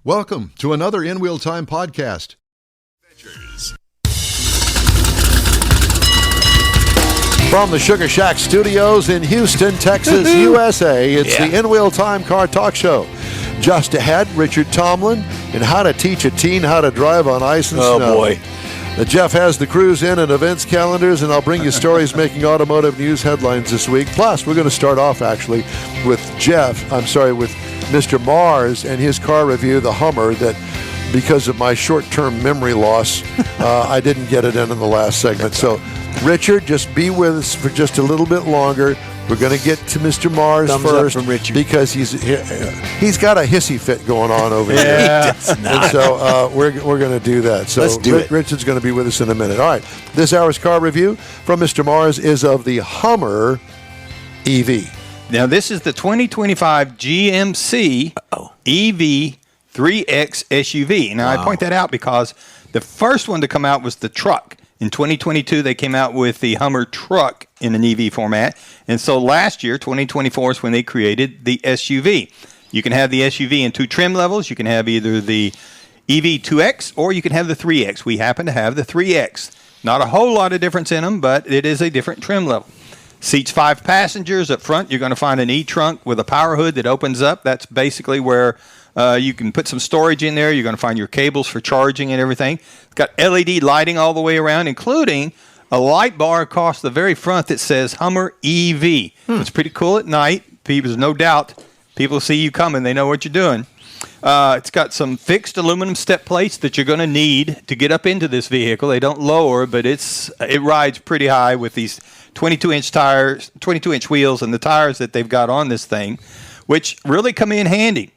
Welcome to another In Wheel Time podcast. From the Sugar Shack Studios in Houston, Texas, USA, it's the In Wheel Time Car Talk Show. Just ahead, Richard Tomlin and how to teach a teen how to drive on ice and snow. Oh, boy. Jeff has the cruise in and events calendars, and I'll bring you stories making automotive news headlines this week. Plus, we're going to start off, actually, with with Mr. Mars and his car review, the Hummer, that because of my short-term memory loss, I didn't get it in the last segment. So, Richard, just be with us for just a little bit longer. We're going to get to Mr. Mars Thumbs first up from Richard. because he's got a hissy fit going on over here. Yeah, he does not. And so we're going to do that. So Let's do it. Richard's going to be with us in a minute. All right. This hour's car review from Mr. Mars is of the Hummer EV. Now, this is the 2025 GMC EV3X SUV. Now, I point that out because the first one to come out was the truck. In 2022, they came out with the Hummer truck in an EV format. And so last year, 2024, is when they created the SUV. You can have the SUV in two trim levels. You can have either the EV2X or you can have the 3X. We happen to have the 3X. Not a whole lot of difference in them, but it is a different trim level. Seats 5 passengers. Up front, you're going to find an E-trunk with a power hood that opens up. That's basically where you can put some storage in there. You're going to find your cables for charging and everything. It's got LED lighting all the way around, including a light bar across the very front that says Hummer EV. It's pretty cool at night. There's no doubt people see you coming. They know what you're doing. It's got some fixed aluminum step plates that you're going to need to get up into this vehicle. They don't lower, but it rides pretty high with these 22-inch tires, 22-inch wheels, and the tires that they've got on this thing, which really come in handy.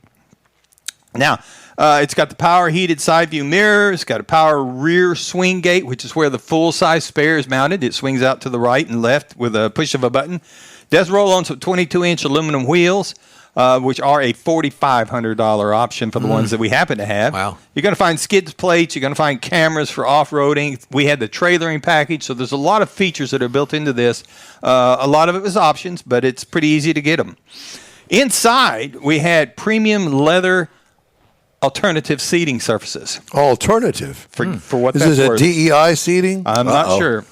Now, it's got the power heated side view mirror. It's got a power rear swing gate, which is where the full-size spare is mounted. It swings out to the right and left with a push of a button. It does roll on some 22-inch aluminum wheels, which are a $4,500 option for the ones that we happen to have. Wow. You're going to find skid plates. You're going to find cameras for off-roading. We had the trailering package, so there's a lot of features that are built into this. A lot of it was options, but it's pretty easy to get them. Inside, we had premium leather alternative seating surfaces. Alternative? For what Is that's this a worth. DEI seating? I'm not sure.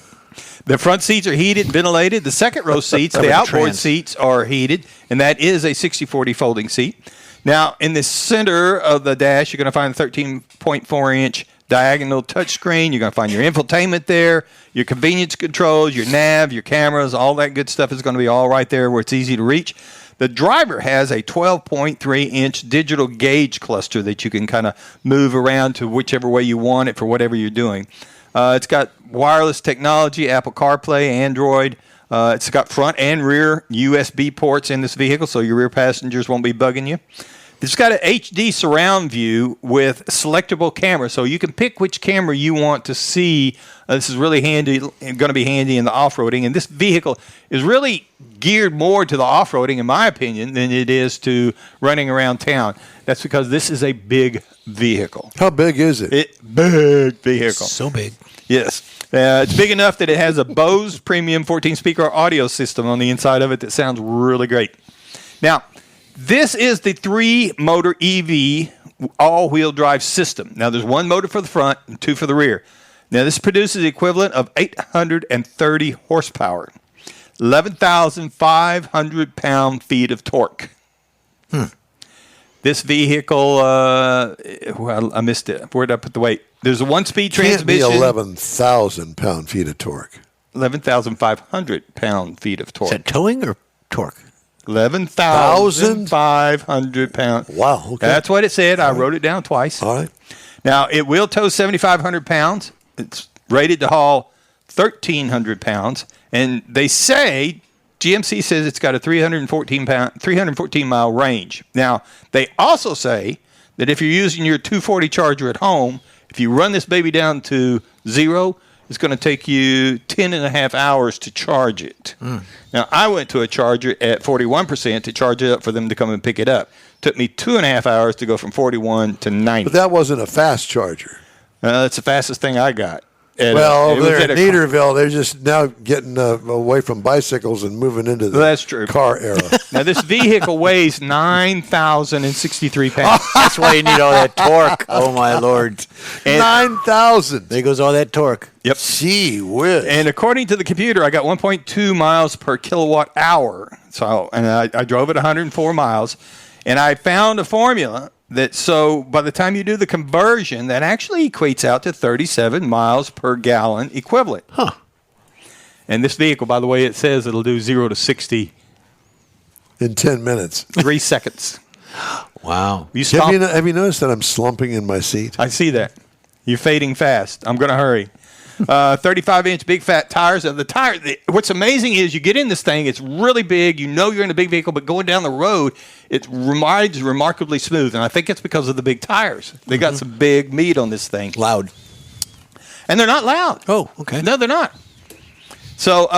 The front seats are heated and ventilated. The second row seats, the outboard seats, are heated, and that is a 60/40 folding seat. Now, in the center of the dash, you're going to find a 13.4-inch diagonal touchscreen. You're going to find your infotainment there, your convenience controls, your nav, your cameras, all that good stuff is going to be all right there where it's easy to reach. The driver has a 12.3-inch digital gauge cluster that you can kind of move around to whichever way you want it for whatever you're doing. It's got wireless technology, Apple CarPlay, Android. It's got front and rear USB ports in this vehicle, so your rear passengers won't be bugging you. It's got an HD surround view with selectable cameras, so you can pick which camera you want to see. This is really handy, going to be handy in the off-roading, and this vehicle is really geared more to the off-roading, in my opinion, than it is to running around town. That's because this is a big vehicle. How big is it? Big vehicle. So big. Yes. It's big enough that it has a Bose premium 14-speaker audio system on the inside of it that sounds really great. Now, this is the 3-motor EV all-wheel drive system. Now, there's 1 motor for the front and 2 for the rear. Now, this produces the equivalent of 830 horsepower, 11,500 pound-feet of torque. This vehicle, well, I missed it. Where did I put the weight? There's a 1-speed transmission. Can't be 11,000 pound-feet of torque. 11,500 pound-feet of torque. Is that towing or torque? 11,500 pounds. Wow, okay. That's what it said. I wrote it down twice. All right. Now, it will tow 7,500 pounds. It's rated to haul 1,300 pounds. And they say, GMC says it's got a 314-mile range. Now, they also say that if you're using your 240 charger at home, if you run this baby down to 0, it's going to take you 10 and a half hours to charge it. Now, I went to a charger at 41% to charge it up for them to come and pick it up. Took me 2.5 hours to go from 41 to 90. But that wasn't a fast charger. That's the fastest thing I got. Well, over there in Neederville, they're just now getting away from bicycles and moving into the That's true. car era. Now, this vehicle weighs 9,063 pounds. That's why you need all that torque. Oh, my Lord. 9,000. There goes all that torque. Yep. Gee whiz. And according to the computer, I got 1.2 miles per kilowatt hour. So, and I drove it 104 miles. And I found a formula that, so by the time you do the conversion, that actually equates out to 37 miles per gallon equivalent. Huh. And this vehicle, by the way, it says it'll do 0 to 60 in 10 minutes. 3 seconds. Wow. You stop. Have you noticed that I'm slumping in my seat? I see that. You're fading fast. I'm going to hurry. 35-inch big fat tires. The tire. What's amazing is you get in this thing. It's really big. You know you're in a big vehicle, but going down the road, it rides remarkably smooth. And I think it's because of the big tires. They got some big meat on this thing. Loud. And they're not loud. Oh, okay. No, they're not. So,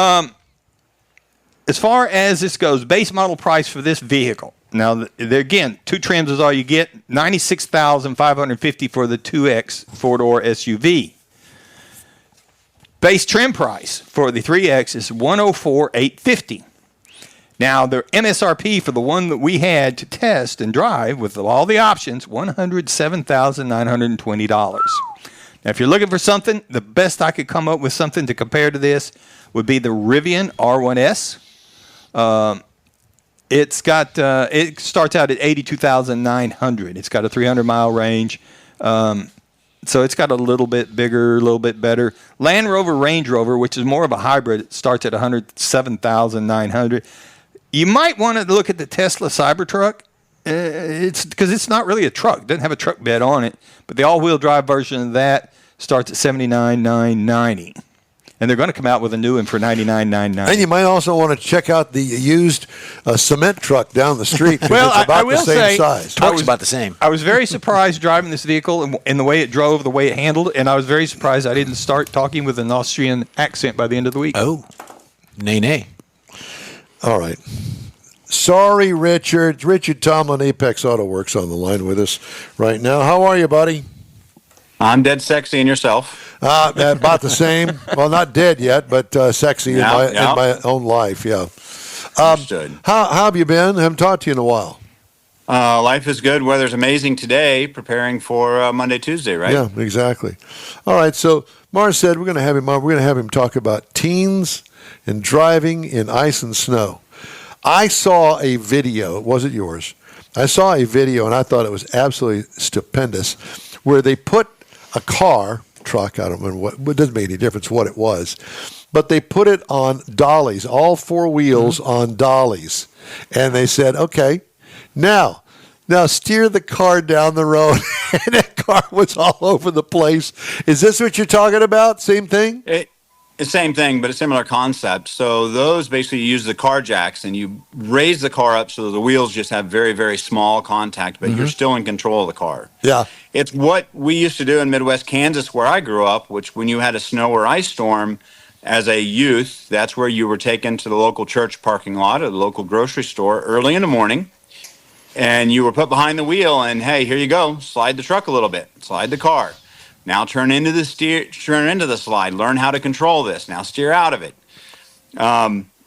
as far as this goes, base model price for this vehicle. Now, there again, 2 trims is all you get. $96,550 for the 2X 4-door SUV. Base trim price for the 3X is $104,850. Now, the MSRP for the one that we had to test and drive with all the options, $107,920. Now, if you're looking for something, the best I could come up with something to compare to this would be the Rivian R1S. It's got it starts out at $82,900. It's got a 300-mile range. So it's got a little bit bigger, a little bit better. Land Rover Range Rover, which is more of a hybrid, it starts at $107,900. You might want to look at the Tesla Cybertruck. It's because it's not really a truck. It doesn't have a truck bed on it. But the all-wheel drive version of that starts at $79,990. And they're going to come out with a new one for $99,990. And you might also want to check out the used cement truck down the street. Well, it's about I will the same say, size. Torque's about the same. I was very surprised driving this vehicle and the way it drove, the way it handled, and I was very surprised I didn't start talking with an Austrian accent by the end of the week. Oh, nay. All right. Sorry, Richard. Richard Tomlin, Apex Auto Works, on the line with us right now. How are you, buddy? I'm dead sexy, and yourself? About the same. Well, not dead yet, but sexy in my own life. Yeah. Understood. How have you been? Haven't talked to you in a while. Life is good. Weather's amazing today. Preparing for Monday, Tuesday, right? Yeah, exactly. All right. So Mars said we're going to have him on. We're going to have him talk about teens and driving in ice and snow. I saw a video. Was it yours? I saw a video, and I thought it was absolutely stupendous, where they put a truck, I don't remember what, it doesn't make any difference what it was, but they put it on dollies, all 4 wheels on dollies. And they said, okay, now steer the car down the road. And that car was all over the place. Is this what you're talking about? Same thing? Same thing, but a similar concept. So those basically use the car jacks, and you raise the car up so the wheels just have very, very small contact, but you're still in control of the car. Yeah. It's what we used to do in Midwest Kansas, where I grew up, which when you had a snow or ice storm as a youth, that's where you were taken to the local church parking lot or the local grocery store early in the morning, and you were put behind the wheel, and hey, here you go, slide the truck a little bit, slide the car. Now turn into the slide. Learn how to control this. Now steer out of it.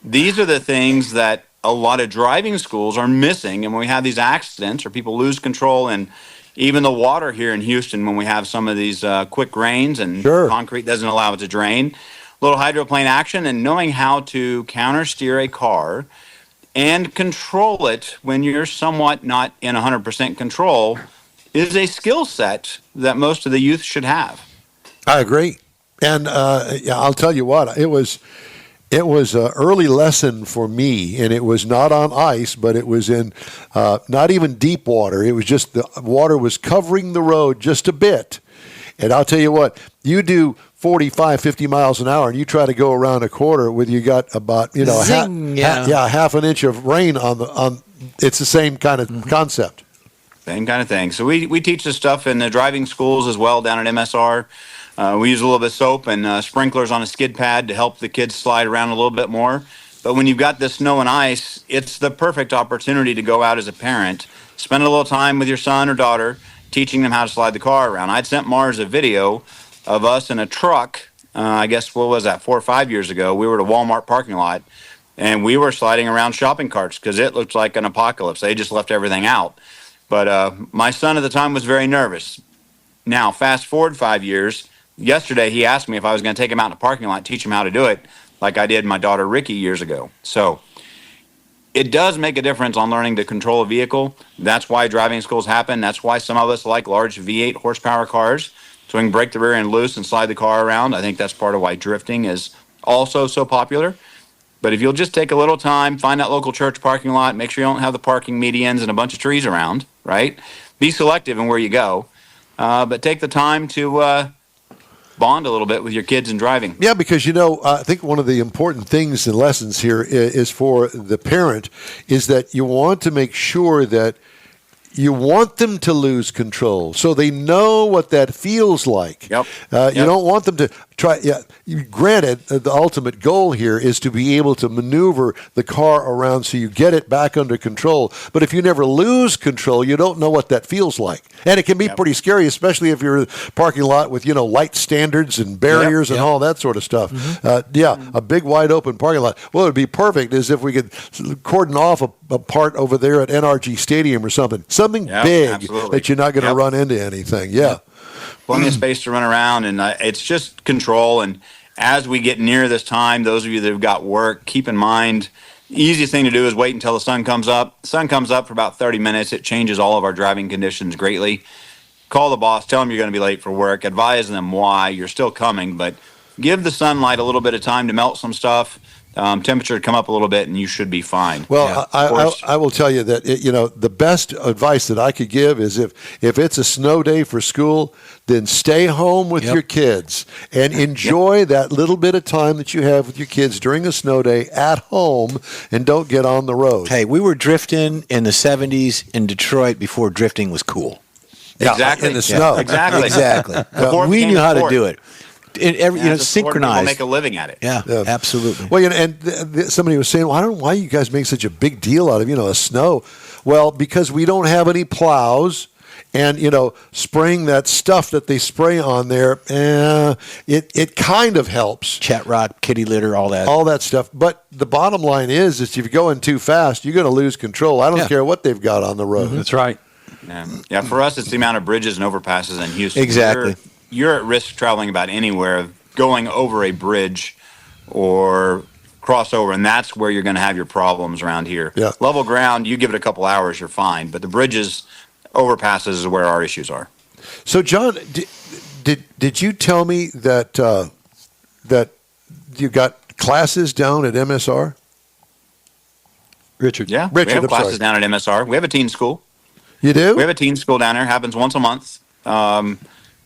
These are the things that a lot of driving schools are missing. And when we have these accidents or people lose control, and even the water here in Houston, when we have some of these quick rains and concrete doesn't allow it to drain, a little hydroplane action and knowing how to counter steer a car and control it when you're somewhat not in 100% control is a skill set that most of the youth should have. I agree. And I'll tell you what, it was an early lesson for me, and it was not on ice, but it was in not even deep water. It was just the water was covering the road just a bit. And I'll tell you what, you do 45, 50 miles an hour, and you try to go around a quarter with you got about half an inch of rain on. It's the same kind of concept. Same kind of thing. So we teach this stuff in the driving schools as well down at MSR. We use a little bit of soap and sprinklers on a skid pad to help the kids slide around a little bit more. But when you've got the snow and ice, it's the perfect opportunity to go out as a parent, spend a little time with your son or daughter, teaching them how to slide the car around. I'd sent Mars a video of us in a truck I guess, what was that, 4 or 5 years ago, we were at a Walmart parking lot, and we were sliding around shopping carts because it looked like an apocalypse. They just left everything out. But my son at the time was very nervous. Now, fast forward 5 years. Yesterday, he asked me if I was going to take him out in the parking lot and teach him how to do it, like I did my daughter Ricky years ago. So it does make a difference on learning to control a vehicle. That's why driving schools happen. That's why some of us like large V8 horsepower cars, so we can break the rear end loose and slide the car around. I think that's part of why drifting is also so popular. But if you'll just take a little time, find that local church parking lot, make sure you don't have the parking medians and a bunch of trees around, right? Be selective in where you go, but take the time to bond a little bit with your kids in driving. Yeah, because, I think one of the important things and lessons here is for the parent is that you want to make sure that you want them to lose control so they know what that feels like. Yep. You don't want them to try. Yeah, granted, the ultimate goal here is to be able to maneuver the car around so you get it back under control. But if you never lose control, you don't know what that feels like. And it can be pretty scary, especially if you're in a parking lot with, light standards and barriers and all that sort of stuff. A big wide open parking lot. What would be perfect is if we could cordon off a part over there at NRG Stadium or something big absolutely. that you're not going to run into anything. Yeah. Plenty of space to run around, and it's just control. And as we get near this time, those of you that have got work, keep in mind, the easiest thing to do is wait until the sun comes up. The sun comes up for about 30 minutes. It changes all of our driving conditions greatly. Call the boss, tell them you're going to be late for work, advise them why you're still coming, but give the sunlight a little bit of time to melt some stuff. Temperature to come up a little bit, and you should be fine. Well, I will tell you that the best advice that I could give is if it's a snow day for school, then stay home with your kids and enjoy that little bit of time that you have with your kids during a snow day at home, and don't get on the road. Hey, we were drifting in the 70s in Detroit before drifting was cool. Exactly. In the snow. Exactly. We knew how to do it. Synchronized. People make a living at it. Yeah, absolutely. Well, and somebody was saying, well, why you guys make such a big deal out of a snow? Well, because we don't have any plows, and spraying that stuff that they spray on there, it kind of helps. Chat rock, kitty litter, all that stuff. But the bottom line is if you're going too fast, you're going to lose control. I don't care what they've got on the road. That's right. Yeah. For us, it's the amount of bridges and overpasses in Houston. Exactly. You're at risk traveling about anywhere, going over a bridge or crossover, and that's where you're going to have your problems around here. Yeah. Level ground, you give it a couple hours, you're fine. But the bridges, overpasses is where our issues are. So, John, did you tell me that that you got classes down at MSR? Richard. Yeah, we have classes down at MSR. We have a teen school. You do? We have a teen school down there. Happens once a month.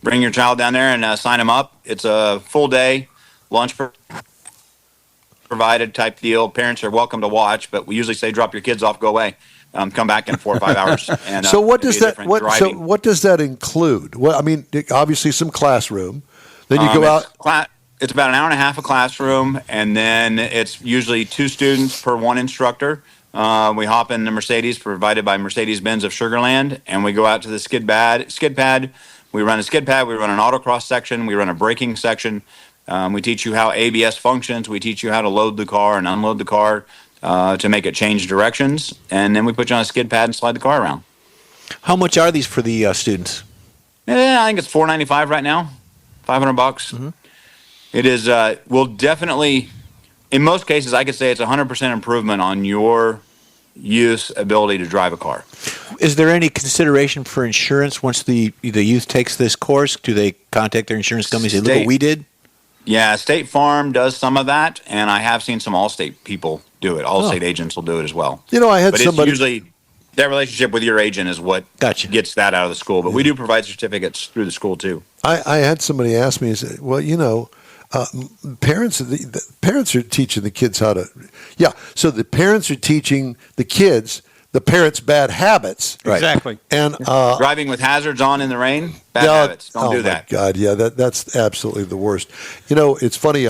Bring your child down there and sign them up. It's a full day, lunch provided type deal. Parents are welcome to watch, but we usually say drop your kids off, go away. Come back in 4 or 5 hours. And, so what does that what does that include? Well, I mean, obviously some classroom. Then you go out. It's about an hour and a half of classroom, and then it's usually 2 students per 1 instructor. We hop in the Mercedes provided by Mercedes-Benz of Sugar Land, and we go out to the skid pad. We run a skid pad, we run an autocross section, we run a braking section. We teach you how ABS functions. We teach you how to load the car and unload the car to make it change directions. And then we put you on a skid pad and slide the car around. How much are these for the students? I think it's $495 right now, $500. Mm-hmm. It is, will definitely, in most cases, I could say it's 100% improvement on your youth's ability to drive a car. Is there any consideration for insurance once the youth takes this course? Do they contact their insurance company and say, look what we did? Yeah, State Farm does some of that, and I have seen some Allstate people do it. Allstate agents will do it as well. I had but somebody. It's usually that relationship with your agent is what gets that out of the school. But we do provide certificates through the school too. I had somebody ask me, well, parents are teaching the kids how to. Yeah, so the parents are teaching the kids the parents' bad habits. Right. Exactly. And driving with hazards on in the rain, bad habits. Don't do that. Oh my God, yeah, that's absolutely the worst. It's funny.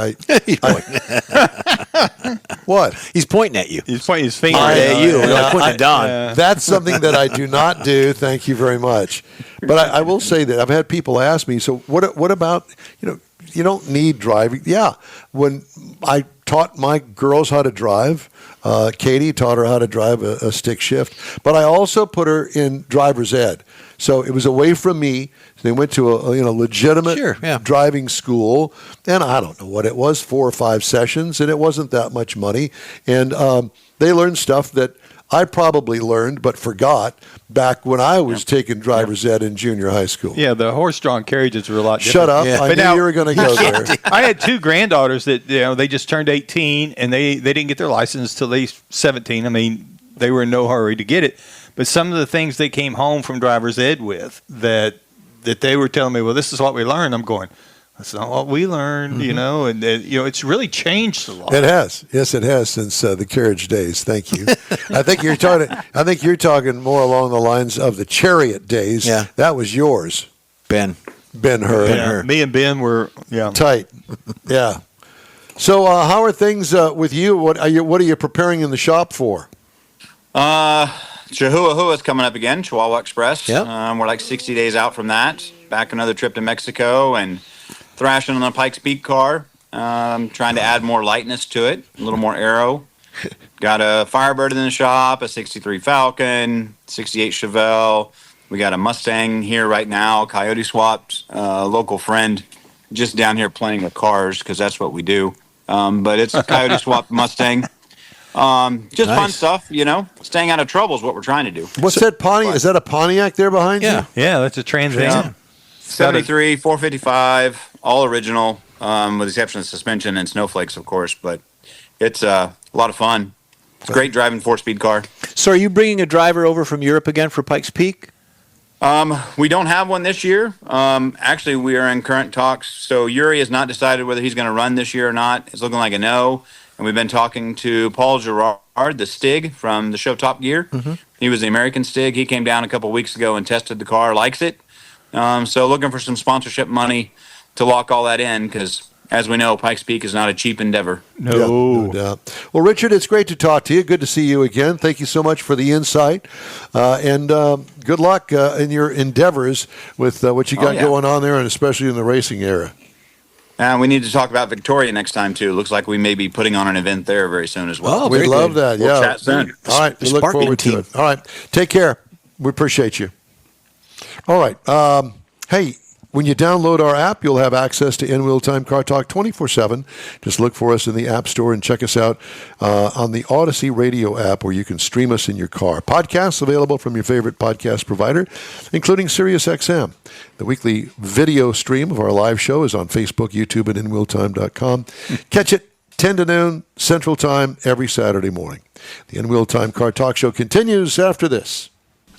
What? He's pointing at you. He's pointing his finger at you. Pointing at Don. That's something that I do not do. Thank you very much. But I will say that I've had people ask me. So what about you don't need driving. Yeah, when I taught my girls how to drive, Katie taught her how to drive a stick shift, but I also put her in driver's ed. So it was away from me. They went to a legitimate driving school, and I don't know what it was, 4 or 5 sessions, and it wasn't that much money. And they learned stuff that I probably learned but forgot back when I was taking driver's ed in junior high school. Yeah, the horse-drawn carriages were a lot different. Shut up. Yeah. I knew you were going to go there. I had 2 granddaughters that they just turned 18, and they didn't get their license till they 17. I mean, they were in no hurry to get it. But some of the things they came home from driver's ed with that they were telling me, well, this is what we learned. I'm going, that's not what we learned, and it's really changed a lot. It has. Yes, it has since the carriage days. Thank you. I think you're talking more along the lines of the chariot days. Yeah. That was yours. Ben Hur. Hur. Me and Ben were Tight. Yeah. So how are things with you? What are you preparing in the shop for? Chihuahua is coming up again, Chihuahua Express. Yep. We're like 60 days out from that. Back another trip to Mexico and thrashing on the Pikes Peak car. Trying to add more lightness to it, a little more aero. Got a Firebird in the shop, a 63 Falcon, 68 Chevelle. We got a Mustang here right now, Coyote swapped, a local friend just down here playing with cars because that's what we do. But it's a Coyote swapped Mustang. Just fun stuff, Staying out of trouble is what we're trying to do. What's that Pontiac? Is that a Pontiac there behind you? Yeah, that's a Trans Am. 73, 455, all original, with the exception of suspension and snowflakes, of course. But it's a lot of fun. It's a great driving 4-speed car. So are you bringing a driver over from Europe again for Pikes Peak? We don't have one this year. Actually, we are in current talks. So Yuri has not decided whether he's going to run this year or not. It's looking like a no. And we've been talking to Paul Gerard, the Stig from the show Top Gear. Mm-hmm. He was the American Stig. He came down a couple weeks ago and tested the car, likes it. So looking for some sponsorship money to lock all that in because, as we know, Pikes Peak is not a cheap endeavor. No doubt. Well, Richard, it's great to talk to you. Good to see you again. Thank you so much for the insight. And good luck in your endeavors with what you got going on there, and especially in the racing era. We need to talk about Victoria next time, too. Looks like we may be putting on an event there very soon as well. Oh, we love that. We'll chat soon. All right. We look forward to it. All right. Take care. We appreciate you. All right. Hey, when you download our app, you'll have access to In Wheel Time Car Talk 24/7. Just look for us in the App Store and check us out on the Odyssey Radio app where you can stream us in your car. Podcasts available from your favorite podcast provider, including SiriusXM. The weekly video stream of our live show is on Facebook, YouTube, and InWheelTime.com. Catch it 10 to noon Central Time every Saturday morning. The In Wheel Time Car Talk Show continues after this.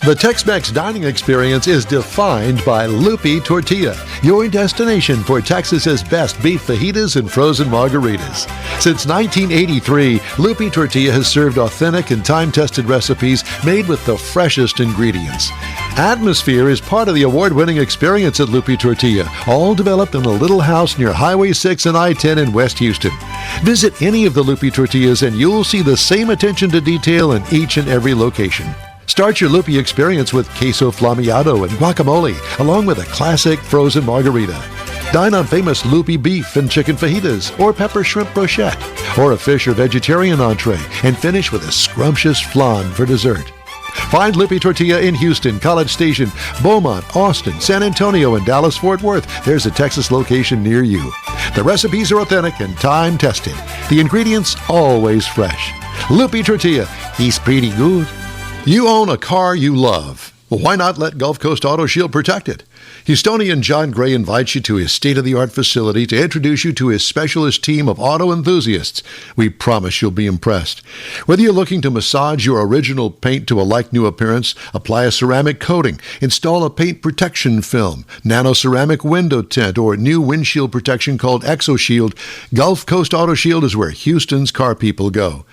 The Tex-Mex dining experience is defined by Loopy Tortilla, your destination for Texas's best beef fajitas and frozen margaritas. Since 1983, Loopy Tortilla has served authentic and time-tested recipes made with the freshest ingredients. Atmosphere is part of the award-winning experience at Loopy Tortilla, all developed in a little house near Highway 6 and I-10 in West Houston. Visit any of the Loopy Tortillas and you'll see the same attention to detail in each and every location. Start your Loopy experience with queso flammeado and guacamole, along with a classic frozen margarita. Dine on famous Loopy beef and chicken fajitas, or pepper shrimp brochette, or a fish or vegetarian entree, and finish with a scrumptious flan for dessert. Find Loopy Tortilla in Houston, College Station, Beaumont, Austin, San Antonio, and Dallas-Fort Worth. There's a Texas location near you. The recipes are authentic and time-tested. The ingredients always fresh. Loopy Tortilla, he's pretty good. You own a car you love. Well, why not let Gulf Coast Auto Shield protect it? Houstonian John Gray invites you to his state-of-the-art facility to introduce you to his specialist team of auto enthusiasts. We promise you'll be impressed. Whether you're looking to massage your original paint to a like-new appearance, apply a ceramic coating, install a paint protection film, nano-ceramic window tint, or new windshield protection called ExoShield, Gulf Coast Auto Shield is where Houston's car people go.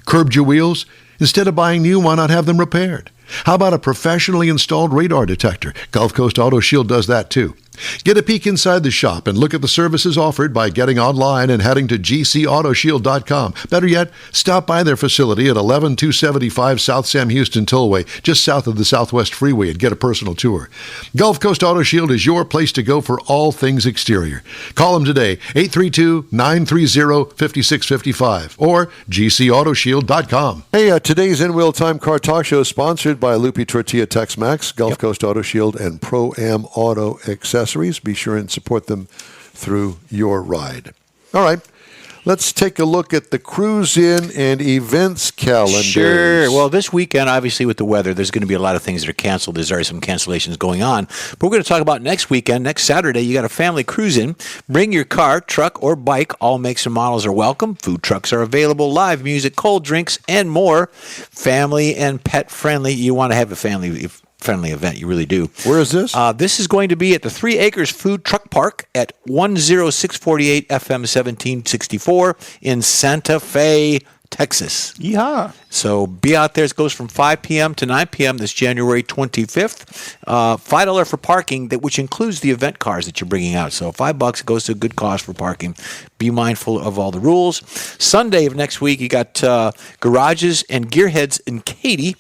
Curbed your wheels? Instead of buying new, why not have them repaired? How about a professionally installed radar detector? Gulf Coast Auto Shield does that too. Get a peek inside the shop and look at the services offered by getting online and heading to gcautoshield.com. Better yet, stop by their facility at 11275 South Sam Houston Tollway, just south of the Southwest Freeway, and get a personal tour. Gulf Coast Auto Shield is your place to go for all things exterior. Call them today, 832-930-5655 or gcautoshield.com. Hey, today's In-Wheel Time Car Talk Show is sponsored by Loopy Tortilla Tex-Mex, Gulf Coast Auto Shield, and Pro-Am Auto Accessories. Be sure and support them through your ride. All right. Let's take a look at the cruise-in and events calendar. Sure. Well, this weekend, obviously, with the weather, there's going to be a lot of things that are canceled. There's already some cancellations going on. But we're going to talk about next weekend. Next Saturday, you got a family cruise-in. Bring your car, truck, or bike. All makes and models are welcome. Food trucks are available. Live music, cold drinks, and more. Family and pet-friendly. You want to have a family-friendly event. You really do. Where is this? This is going to be at the 3 Acres Food Truck Park at 10648 FM 1764 in Santa Fe, Texas. Yeah. So be out there. It goes from 5 p.m. to 9 p.m. this January 25th. $5 for parking, which includes the event cars that you're bringing out. So $5 goes to a good cause for parking. Be mindful of all the rules. Sunday of next week, you got Garages and Gearheads in Katy.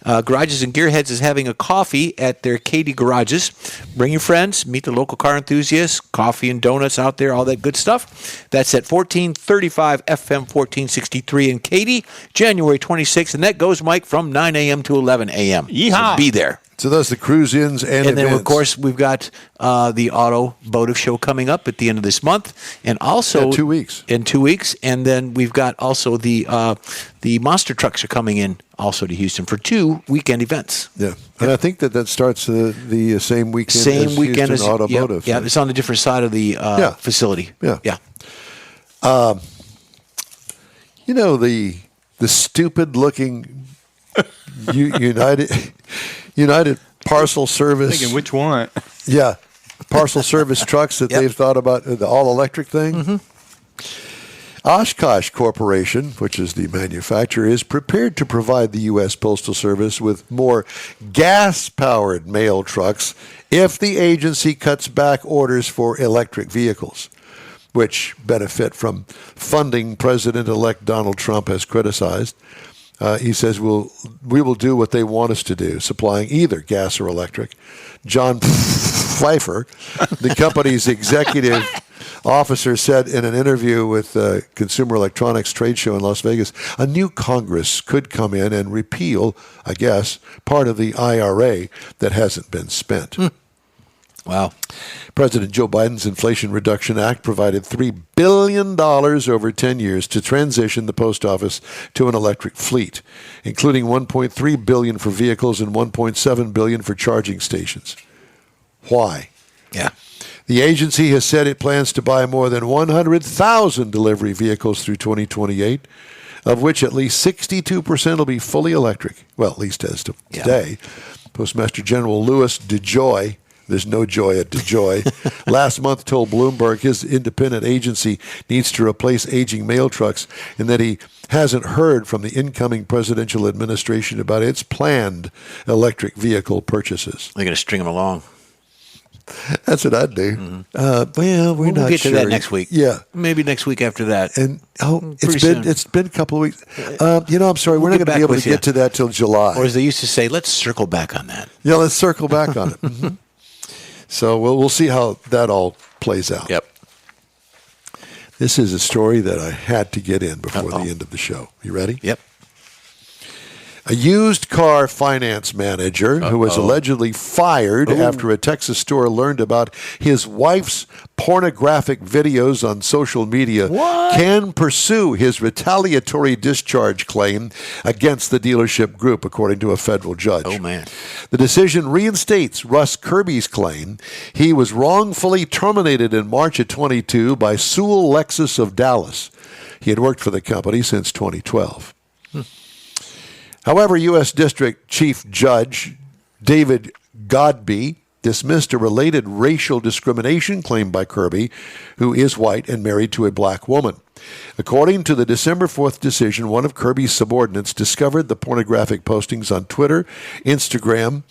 Garages and Gearheads is having a coffee at their Katy garages. Bring your friends, meet the local car enthusiasts, coffee and donuts out there, all that good stuff. That's at 1435 FM 1463 in Katy, January 26th. And that goes, Mike, from 9 a.m. to 11 a.m. Yeehaw. So be there. So that's the cruise-ins and then, events. of course, we've got the Automotive Show coming up at the end of this month. And also... In 2 weeks. In 2 weeks. And then we've got also the monster trucks are coming in also to Houston for 2 weekend events. Yeah. And I think that starts the same weekend Same as weekend Houston as Automotive. Yeah, it's on a different side of the facility. Yeah. Yeah. You know, the stupid-looking United Parcel Service. Thinking which one? Yeah, parcel service trucks that they've thought about, the all-electric thing. Mm-hmm. Oshkosh Corporation, which is the manufacturer, is prepared to provide the U.S. Postal Service with more gas-powered mail trucks if the agency cuts back orders for electric vehicles, which benefit from funding President-elect Donald Trump has criticized. He says we will do what they want us to do, supplying either gas or electric. John Pfeiffer, the company's executive officer, said in an interview with the Consumer Electronics Trade Show in Las Vegas, a new Congress could come in and repeal, I guess, part of the IRA that hasn't been spent. Wow. President Joe Biden's Inflation Reduction Act provided $3 billion over 10 years to transition the post office to an electric fleet, including $1.3 billion for vehicles and $1.7 billion for charging stations. Why? Yeah. The agency has said it plans to buy more than 100,000 delivery vehicles through 2028, of which at least 62% will be fully electric. Well, at least as to today. Postmaster General Louis DeJoy, there's no joy at DeJoy, last month told Bloomberg his independent agency needs to replace aging mail trucks and that he hasn't heard from the incoming presidential administration about its planned electric vehicle purchases. They're going to string them along. That's what I'd do. Mm-hmm. We'll We'll get to that next week. Yeah. Maybe next week after that. And Pretty soon. it's been a couple of weeks. I'm sorry, we're not going to be able to get to that till July. Or as they used to say, let's circle back on that. Yeah, let's circle back on it. Mm-hmm. So we'll see how that all plays out. Yep. This is a story that I had to get in before the end of the show. You ready? Yep. A used car finance manager who was allegedly fired after a Texas store learned about his wife's pornographic videos on social media can pursue his retaliatory discharge claim against the dealership group, according to a federal judge. Oh, man. The decision reinstates Russ Kirby's claim he was wrongfully terminated in March of 22 by Sewell Lexus of Dallas. He had worked for the company since 2012. However, U.S. District Chief Judge David Godbee dismissed a related racial discrimination claim by Kirby, who is white and married to a black woman. According to the December 4th decision, one of Kirby's subordinates discovered the pornographic postings on Twitter, Instagram,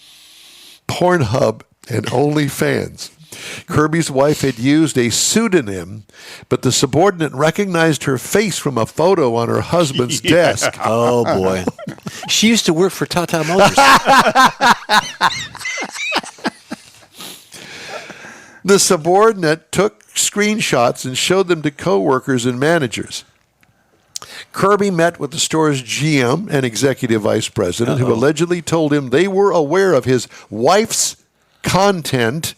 Pornhub, and OnlyFans. Kirby's wife had used a pseudonym, but the subordinate recognized her face from a photo on her husband's desk. Oh, boy. She used to work for Tata Motors. The subordinate took screenshots and showed them to coworkers and managers. Kirby met with the store's GM and executive vice president, who allegedly told him they were aware of his wife's content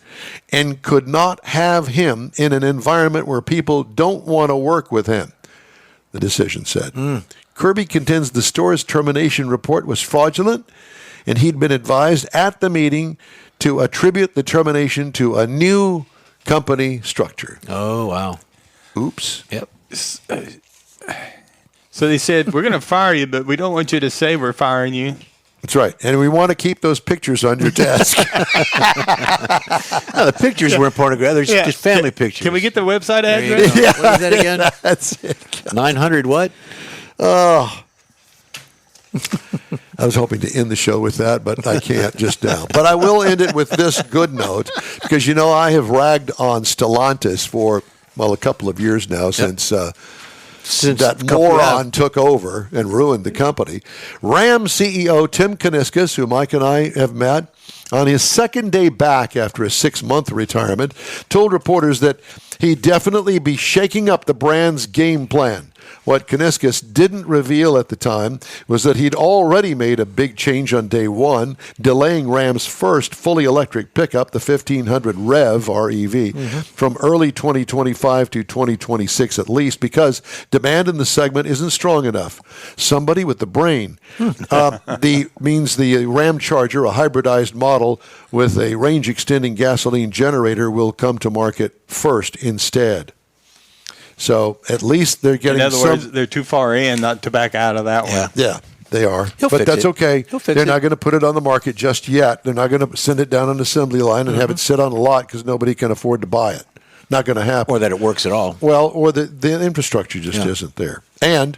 and could not have him in an environment where people don't want to work with him, the decision said. Kirby contends the store's termination report was fraudulent, and he'd been advised at the meeting to attribute the termination to a new company structure. Oh, wow. Oops. Yep. So they said, we're going to fire you, but we don't want you to say we're firing you. That's right. And we want to keep those pictures on your desk. No, the pictures weren't pornographic. They're just family pictures. Can we get the website There you address? go. What is that again? That's it. 900 what? Oh. I was hoping to end the show with that, but I can't just now. But I will end it with this good note, because, you know, I have ragged on Stellantis for, well, a couple of years now since that moron took over and ruined the company. Ram CEO Tim Kuniskis, who Mike and I have met, on his second day back after a 6-month retirement, told reporters that he'd definitely be shaking up the brand's game plan. What Kuniskis didn't reveal at the time was that he'd already made a big change on day one, delaying Ram's first fully electric pickup, the 1500 REV REV, from early 2025 to 2026 at least, because demand in the segment isn't strong enough. Somebody with the brain. Means the Ram Charger, a hybridized model with a range-extending gasoline generator, will come to market first instead. So at least they're getting. In other words, they're too far in not to back out of that one. Yeah, they are. He'll But fix that's it. okay. He'll fix They're it. not going to put it on the market just yet. They're not going to send it down an assembly line and have it sit on a lot because nobody can afford to buy it. Not going to happen. Or that it works at all. Well, or the infrastructure just isn't there. And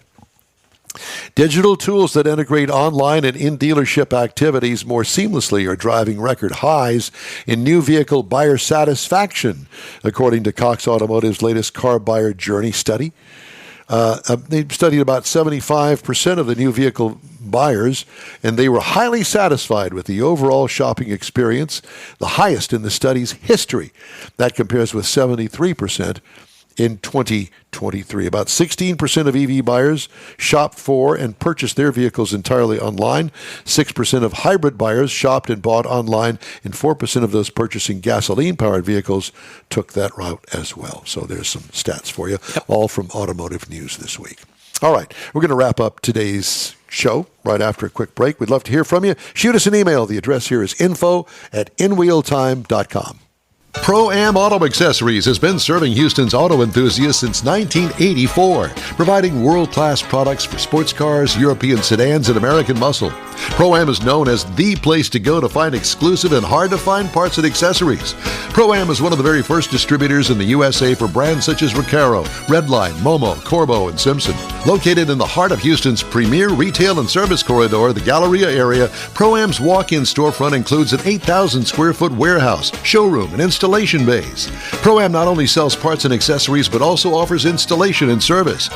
digital tools that integrate online and in-dealership activities more seamlessly are driving record highs in new vehicle buyer satisfaction, according to Cox Automotive's latest car buyer journey study. They studied about 75% of the new vehicle buyers, and they were highly satisfied with the overall shopping experience, the highest in the study's history. That compares with 73% in 2023. About 16% of EV buyers shop for and purchased their vehicles entirely online. 6% of hybrid buyers shopped and bought online, and 4% of those purchasing gasoline-powered vehicles took that route as well. So there's some stats for you, all from Automotive News this week. All right, we're going to wrap up today's show right after a quick break. We'd love to hear from you. Shoot us an email. The address here is info@inwheeltime.com. Pro-Am Auto Accessories has been serving Houston's auto enthusiasts since 1984, providing world-class products for sports cars, European sedans, and American muscle. Pro-Am is known as the place to go to find exclusive and hard-to-find parts and accessories. Pro-Am is one of the very first distributors in the USA for brands such as Recaro, Redline, Momo, Corbo, and Simpson. Located in the heart of Houston's premier retail and service corridor, the Galleria area, Pro-Am's walk-in storefront includes an 8,000-square-foot warehouse, showroom, and installation bays. Pro-Am not only sells parts and accessories, but also offers installation and service.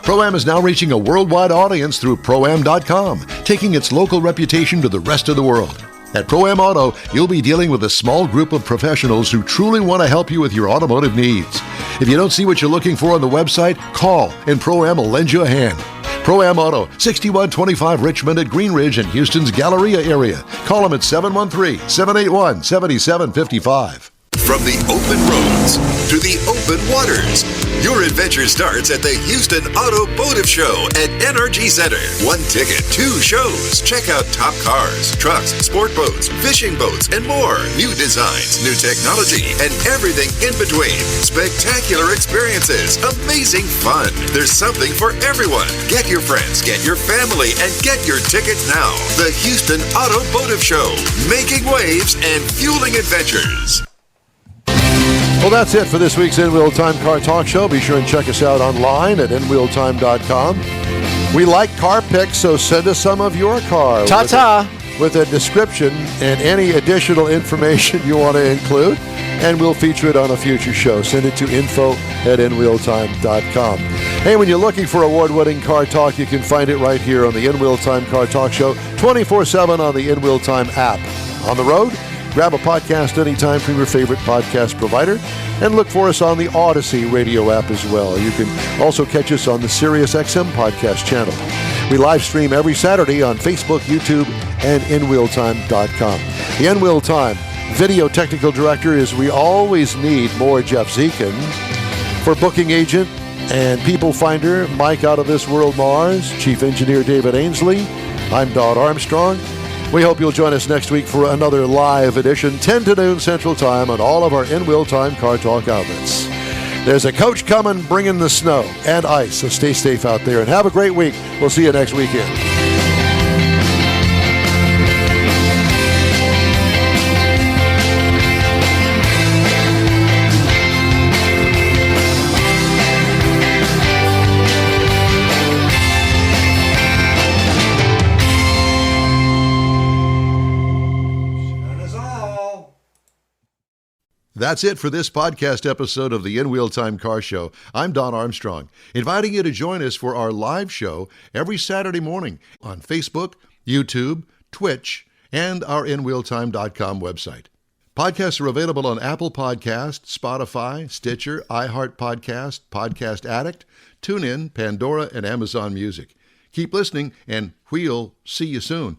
Pro-Am is now reaching a worldwide audience through Pro-Am.com, taking its local reputation to the rest of the world. At Pro-Am Auto, you'll be dealing with a small group of professionals who truly want to help you with your automotive needs. If you don't see what you're looking for on the website, call and Pro-Am will lend you a hand. Pro-Am Auto, 6125 Richmond at Green Ridge in Houston's Galleria area. Call them at 713-781-7755. From the open roads to the open waters, your adventure starts at the Houston Automotive Show at NRG Center. 1 ticket, 2 shows. Check out top cars, trucks, sport boats, fishing boats, and more. New designs, new technology, and everything in between. Spectacular experiences, amazing fun. There's something for everyone. Get your friends, get your family, and get your tickets now. The Houston Automotive Show, making waves and fueling adventures. Well, that's it for this week's In Wheel Time Car Talk Show. Be sure and check us out online at inwheeltime.com. We like car picks, so send us some of your car. Ta-ta. with a description and any additional information you want to include, and we'll feature it on a future show. Send it to info@inwheeltime.com. Hey, when you're looking for award-winning car talk, you can find it right here on the In Wheel Time Car Talk Show, 24/7 on the In Wheel Time app. On the road, grab a podcast anytime from your favorite podcast provider, and look for us on the Odyssey radio app as well. You can also catch us on the SiriusXM podcast channel. We live stream every Saturday on Facebook, YouTube, and inwheeltime.com. The In Wheel Time video technical director is we always need more Jeff Zekin. For booking agent and people finder, Mike Out of This World Mars, Chief Engineer David Ainsley, I'm Don Armstrong. We hope you'll join us next week for another live edition, 10 to noon Central Time on all of our In Wheel Time Car Talk outlets. There's a coach coming bringing the snow and ice, so stay safe out there and have a great week. We'll see you next weekend. That's it for this podcast episode of the In Wheel Time Car Show. I'm Don Armstrong, inviting you to join us for our live show every Saturday morning on Facebook, YouTube, Twitch, and our InWheelTime.com website. Podcasts are available on Apple Podcasts, Spotify, Stitcher, iHeart Podcast, Podcast Addict, TuneIn, Pandora, and Amazon Music. Keep listening, and we'll see you soon.